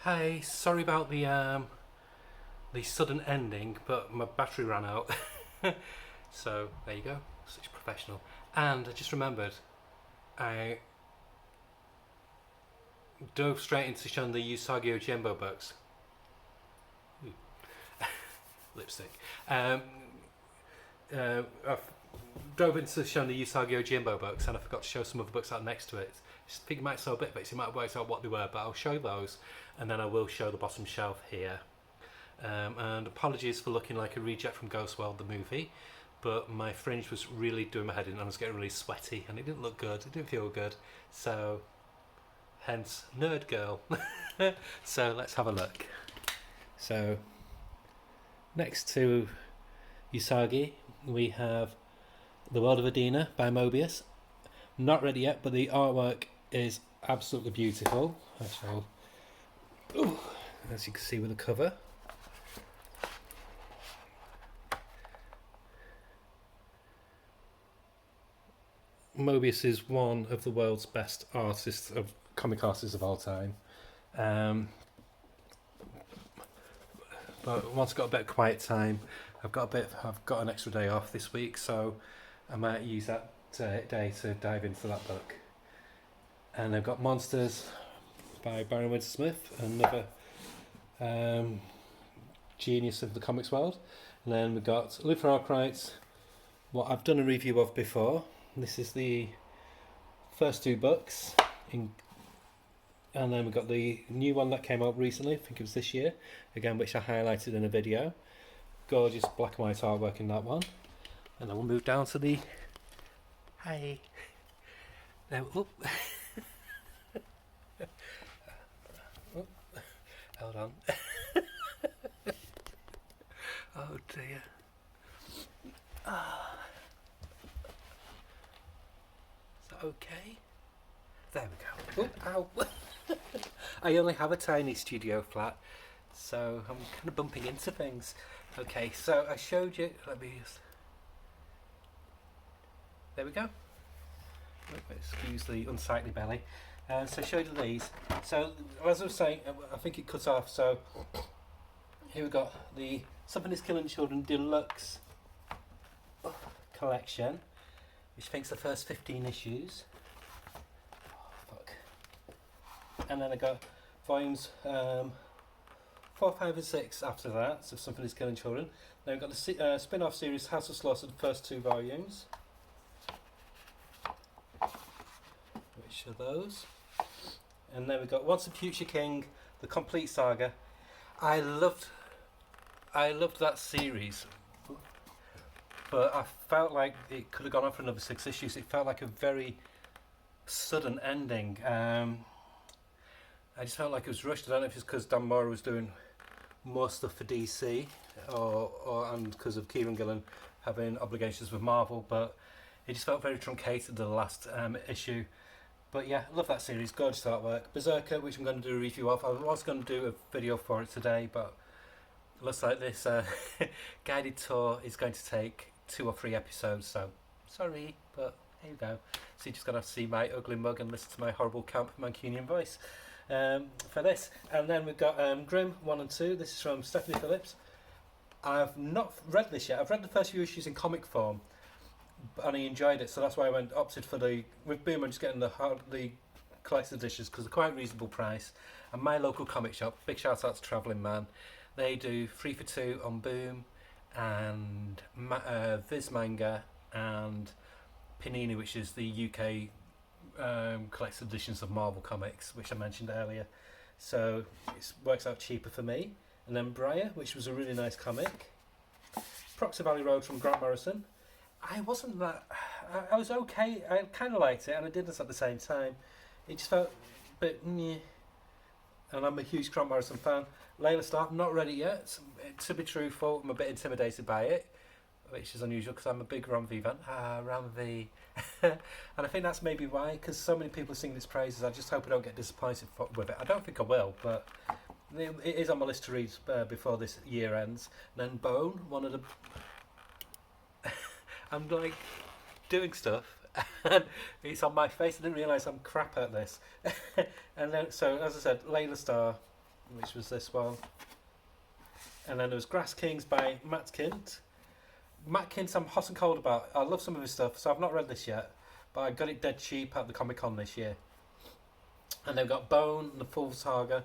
Hey, sorry about the sudden ending, but my battery ran out. So there you go. Such a professional. And I just remembered I dove straight into showing the Usagi Jimbo books. Ooh, lipstick. Um, I dove into showing the Usagi Jimbo books, and I forgot to show some of the books out next to it. I think it might show a bit of it, so you might have worked out what they were, but I'll show those, and then I will show the bottom shelf here. And apologies for looking like a reject from Ghost World, the movie, but my fringe was really doing my head in and I was getting really sweaty and it didn't look good, it didn't feel good, so hence Nerd Girl. So let's have a look. So next to Usagi we have The World of Adina by Mobius. Not ready yet, but the artwork is absolutely beautiful. As you can see with the cover. Mobius is one of the world's best artists of comic artists of all time. But once I've got a bit of quiet time, I've got an extra day off this week, so I might use that day to dive into that book. And I've got Monsters by Baron Windsor Smith, another genius of the comics world. And then we've got Live for Arkwright, what I've done a review of before. This is the first two books, and then we've got the new one that came out recently, I think it was this year, again, which I highlighted in a video. Gorgeous black and white artwork in that one. And then we'll move down to the... Hi. Now, oh. Oh, hold on. Oh dear. Ah. Okay. There we go. Oh, ow. I only have a tiny studio flat, so I'm kind of bumping into things. Okay, so I showed you. Let me just. There we go. Excuse the unsightly belly. So I showed you these. So as I was saying, I think it cuts off. So here we got the Something is Killing Children Deluxe collection, which thinks the first 15 issues. Oh, fuck. And then I got volumes 4, 5 and 6 after that, so Something is Killing Children. Then we've got the spin-off series House of Slaughter, the first 2 volumes. Which are those? And then we've got Once a Future King, the complete saga. I loved that series, but I felt like it could have gone on for another 6 issues. It felt like a very sudden ending. I just felt like it was rushed. I don't know if it's because Dan Mora was doing more stuff for DC, and because of Kieran Gillen having obligations with Marvel, but it just felt very truncated, the last issue. But yeah, I love that series, gorgeous artwork. Berserker, which I'm going to do a review of. I was going to do a video for it today, but it looks like this guided tour is going to take 2 or 3 episodes, so sorry, but here you go. So you're just going to have to see my ugly mug and listen to my horrible camp Mancunian voice for this. And then we've got Grimm 1 and 2. This is from Stephanie Phillips. I've not read this yet. I've read the first few issues in comic form, and I enjoyed it, so that's why I opted for with Boom. I'm just getting the collector's editions because they're quite reasonable price. And my local comic shop, big shout out to Travelling Man, they do 3 for 2 on Boom and Viz Manga and Panini, which is the UK collector's editions of Marvel comics, which I mentioned earlier. So it works out cheaper for me. And then Briar, which was a really nice comic. Proxy Valley Road from Grant Morrison. I wasn't that. I was okay. I kind of liked it, and I didn't at the same time. It just felt a bit meh. And I'm a huge Grant Morrison fan. Layla Starr, I'm not ready yet. To be truthful, I'm a bit intimidated by it, which is unusual because I'm a big Ram V fan. Ram V. And I think that's maybe why, because so many people sing its praises. I just hope I don't get disappointed with it. I don't think I will, but it is on my list to read before this year ends. And then Bone, one of the. I'm like doing stuff and it's on my face. I didn't realise I'm crap at this. And then, so as I said, Layla Starr, which was this one. And then there was Grass Kings by Matt Kint. Matt Kint I'm hot and cold about. I love some of his stuff, so I've not read this yet, but I got it dead cheap at the Comic Con this year. And they've got Bone, the full saga,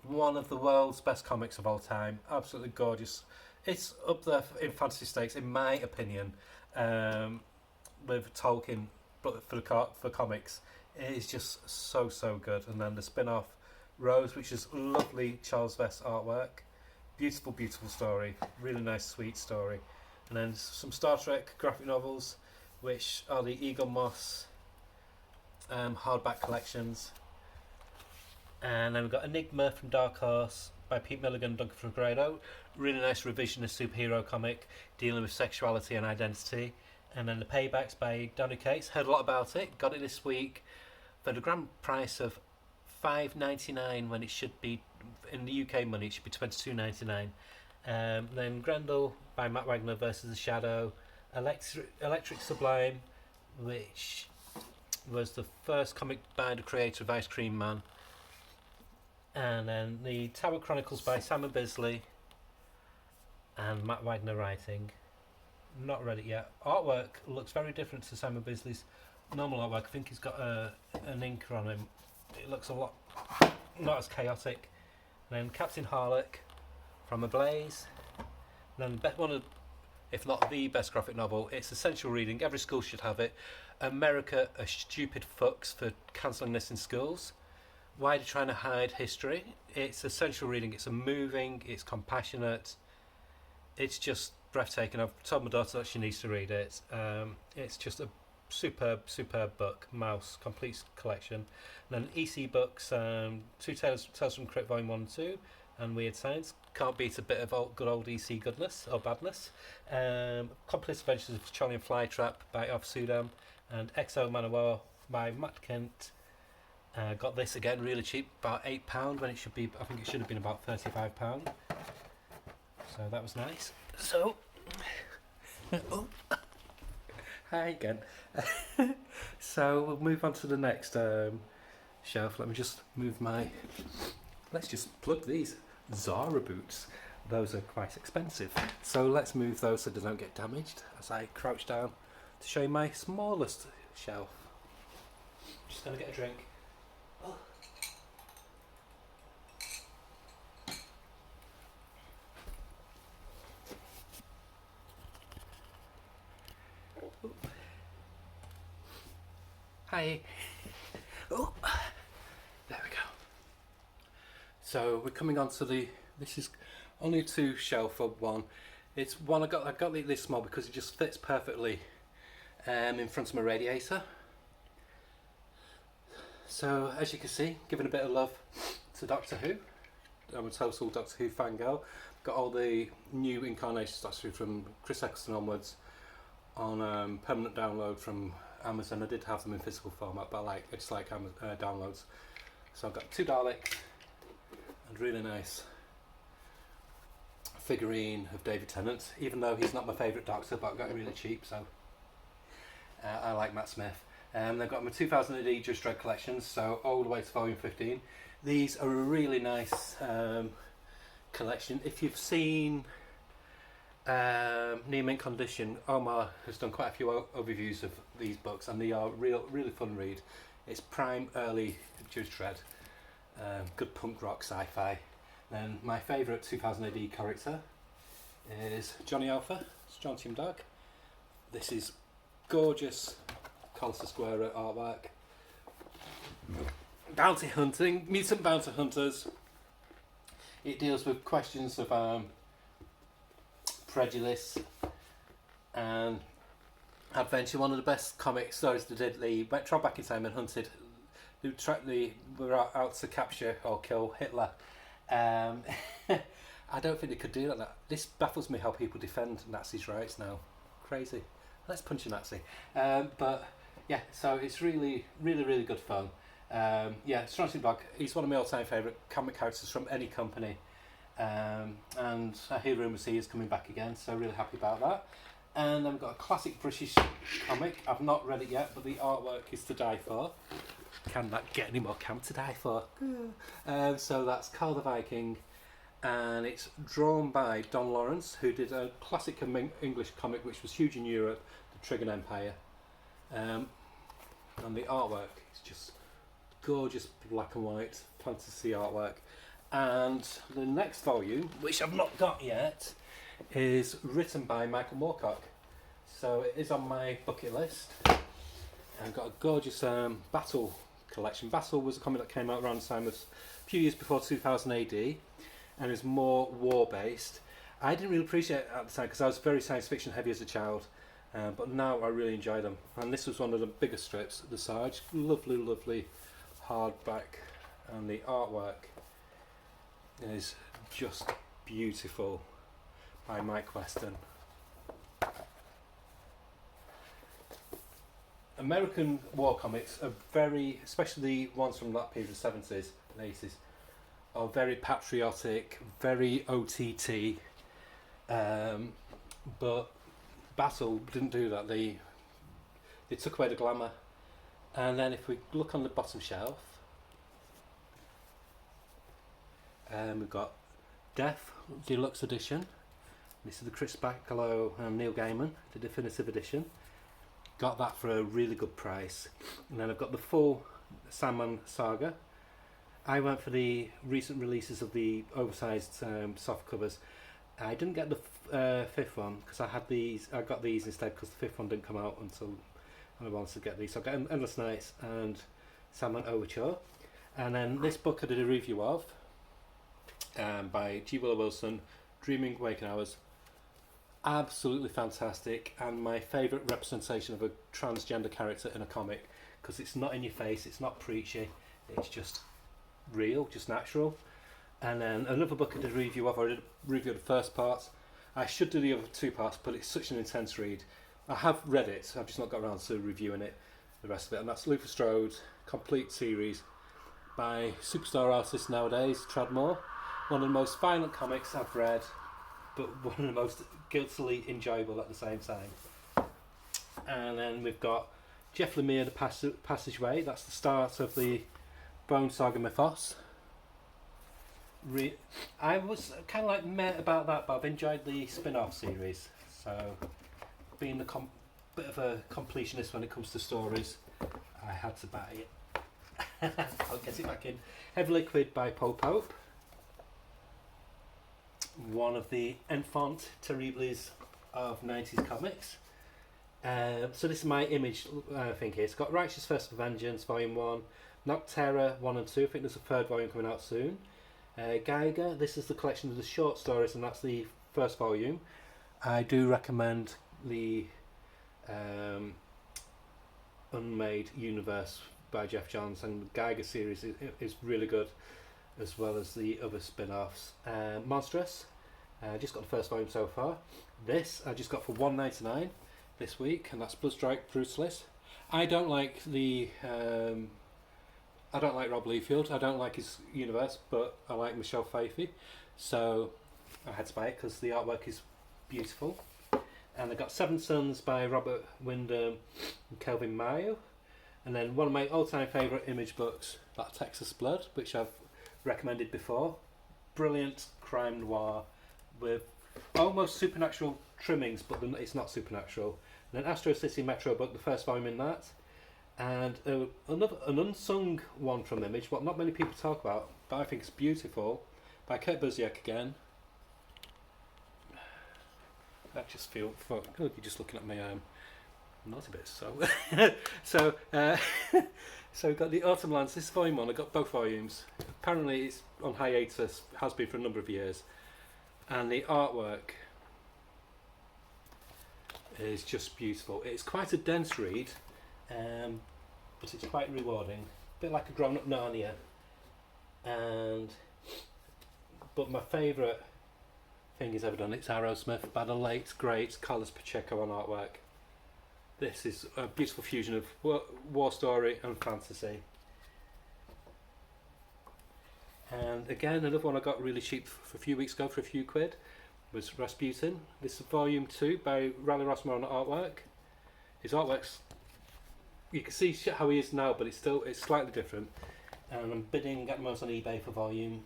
one of the world's best comics of all time. Absolutely gorgeous. It's up there in fantasy stakes, in my opinion, with Tolkien, but for comics. It is just so, so good. And then the spin-off, Rose, which is lovely Charles Vess artwork. Beautiful, beautiful story. Really nice, sweet story. And then some Star Trek graphic novels, which are the Eagle Moss hardback collections. And then we've got Enigma from Dark Horse by Pete Milligan and Duncan Fegredo. Really nice revisionist superhero comic dealing with sexuality and identity. And then The Paybacks by Donny Cates. Heard a lot about it. Got it this week for the grand price of $5.99 when it should be, in the UK money, it should be $22.99. Then Grendel by Matt Wagner versus the Shadow. Electric Sublime, which was the first comic by the creator of Ice Cream Man. And then the Tower Chronicles by Simon Bisley and Matt Wagner writing. Not read it yet. Artwork looks very different to Simon Bisley's normal artwork. I think he's got an inker on him. It looks a lot not as chaotic. And then Captain Harlock from Ablaze. And then one of, if not the best graphic novel, it's essential reading. Every school should have it. America are stupid fucks for cancelling this in schools. Why are they trying to hide history? It's essential reading. It's moving. It's compassionate. It's just breathtaking. I've told my daughter that she needs to read it. It's just a superb, superb book. Mouse, complete collection. And then EC Books, two Tales from the Crypt Volume 1 and 2, and Weird Science. Can't beat a bit of good old EC goodness or badness. Complete Adventures of Charlie and Flytrap by Alf Sudam, and Exo Man of War by Matt Kent. Got this again really cheap, about £8 when it should be, I think it should have been about £35. So that was nice. So, oh, hi again. So we'll move on to the next shelf. Let me just move my, let's just plug these Zara boots. Those are quite expensive. So let's move those so they don't get damaged as I crouch down to show you my smallest shelf. Just gonna get a drink. Oh. Hi. Oh, there we go. So we're coming on to the. This is only a 2 shelf of one. It's one I got it this small because it just fits perfectly in front of my radiator. So as you can see, giving a bit of love to Doctor Who. I'm a total Doctor Who fangirl. Got all the new incarnations of Doctor Who from Chris Eccleston onwards on permanent download from Amazon. I did have them in physical format, but I just like downloads. So I've got 2 Daleks and really nice figurine of David Tennant, even though he's not my favourite Doctor, but I got it really cheap, so I like Matt Smith. They've got my 2000 AD Judge Dredd collections, so all the way to volume 15. These are a really nice collection. If you've seen Near Mint Condition, Omar has done quite a few overviews of these books, and they are really fun read. It's prime early Judge Dredd, good punk rock sci-fi. Then my favourite 2000 AD character is Johnny Alpha. It's John Team Dog. This is gorgeous Collister Square artwork. Bounty hunting, mutant bounty hunters. It deals with questions of prejudice and adventure. One of the best comic stories they did. They traveled back in time and hunted. They were out to capture or kill Hitler. I don't think they could do that. This baffles me how people defend Nazis' rights now. Crazy. Let's punch a Nazi. But yeah, so it's really good fun. Yeah, Strontium Dog, he's one of my all-time favourite comic characters from any company. And I hear rumours he is coming back again, so really happy about that. And then we've got a classic British comic. I've not read it yet, but the artwork is to die for. Can that get any more camp to die for? So that's Carl the Viking, and it's drawn by Don Lawrence, who did a classic English comic which was huge in Europe, The Trigon Empire. And the artwork is just gorgeous black and white fantasy artwork. And the next volume, which I've not got yet, is written by Michael Moorcock. So it is on my bucket list. I've got a gorgeous Battle collection. Battle was a comic that came out around the time of a few years before 2000 AD, and is more war based. I didn't really appreciate it at the time because I was very science fiction heavy as a child, but now I really enjoy them. And this was one of the bigger strips, The Sarge. Lovely, lovely hardback, and the artwork is just beautiful by Mike Weston. American war comics are very, especially ones from that period, the 70s and 80s, are very patriotic, very OTT, but Battle didn't do that. They took away the glamour. And then if we look on the bottom shelf, we've got Death Deluxe Edition. This is the Chris Bachalo and Neil Gaiman, the definitive edition. Got that for a really good price. And then I've got the full Sandman Saga. I went for the recent releases of the oversized soft covers. I didn't get the fifth one because I got these instead because the fifth one didn't come out until I wanted to get these. So I got Endless Nights and Sandman Overture. And then this book I did a review of by G. Willow Wilson, Dreaming Waking Hours. Absolutely fantastic, and my favourite representation of a transgender character in a comic, because it's not in your face, it's not preachy, it's just real, just natural. And then another book I did a review of, I did a review of the first part. I should do the other two parts, but it's such an intense read. I have read it, I've just not got around to reviewing it, the rest of it. And that's Luther Strode, complete series by superstar artist nowadays, Tradmore. One of the most violent comics I've read, but one of the most guiltily enjoyable at the same time. And then we've got Jeff Lemire, The Passageway. That's the start of the Bone Saga mythos. I was kind of like meh about that, but I've enjoyed the spin-off series. So, being a bit of a completionist when it comes to stories, I had to buy it. I'll get it back in. Heavy Liquid by Paul Pope. One of the enfant terribles of 90s comics. So this is my image thing here. It's got Righteous First of Vengeance, Volume 1, Nocterra 1 and 2. I think there's a third volume coming out soon. Geiger, this is the collection of the short stories, and that's the first volume. I do recommend the Unmade Universe by Jeff Johns, and the Geiger series is really good, as well as the other spin-offs. Monstrous, I just got the first volume so far. This I just got for $1.99 this week, and that's Bloodstrike Brutalist. I don't like Rob Liefeld. I don't like his universe, but I like Michelle Pfeiffer, so I had to buy it because the artwork is beautiful. And I got Seven Sons by Robert Wyndham and Kelvin Mayo. And then one of my all-time favourite image books, That Texas Blood, which I've recommended before. Brilliant crime noir with almost supernatural trimmings, but it's not supernatural. And then Astro City Metro book, the first volume in that. And an unsung one from Image, what not many people talk about, but I think it's beautiful, by Kurt Busiek again. I just feel fuck. Oh, you're just looking at my naughty bits. So, so we've got the Autumn Lands. This is volume 1. I got both volumes. Apparently, it's on hiatus. Has been for a number of years, and the artwork is just beautiful. It's quite a dense read, but it's quite rewarding. A bit like a grown-up Narnia. But my favourite thing he's ever done, it's Aerosmith by the late great Carlos Pacheco on artwork. This is a beautiful fusion of war story and fantasy. And again, another one I got really cheap for a few weeks ago for a few quid was Rasputin. This is volume 2 by Riley Rossmore on artwork. His artwork's you can see how he is now, but it's slightly different. And I'm bidding at the moment on eBay for volume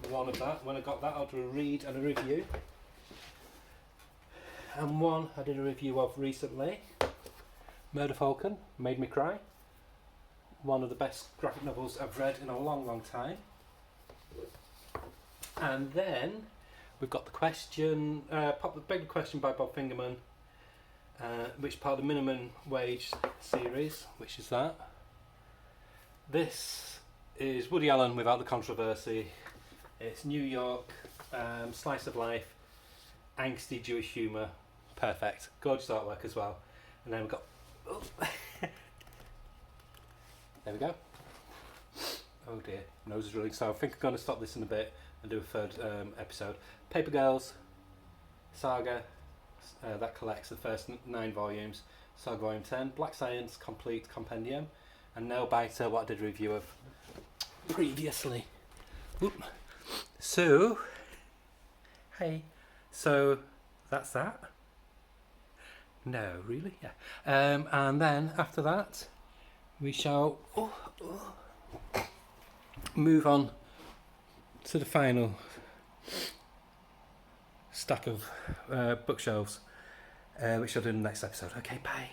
one of that. When I got that, I'll do a read and a review. And one I did a review of recently, Murder Falcon, made me cry. One of the best graphic novels I've read in a long, long time. And then we've got the question, big question by Bob Fingerman, which part of the minimum wage series, which is that. This is Woody Allen without the controversy. It's New York, slice of life, angsty Jewish humour, perfect, gorgeous artwork as well. And then we've got, oh. There we go. Oh dear, nose is running. So I think I'm going to stop this in a bit and do a third episode. Paper Girls Saga, that collects the first 9 volumes. Saga Volume 10, Black Science Complete Compendium, and Nail Biter, what I did a review of previously. Oop. So, hey, so that's that. No, really? Yeah. And then after that, we shall move on to the final stack of bookshelves, which I'll do in the next episode. Okay, bye.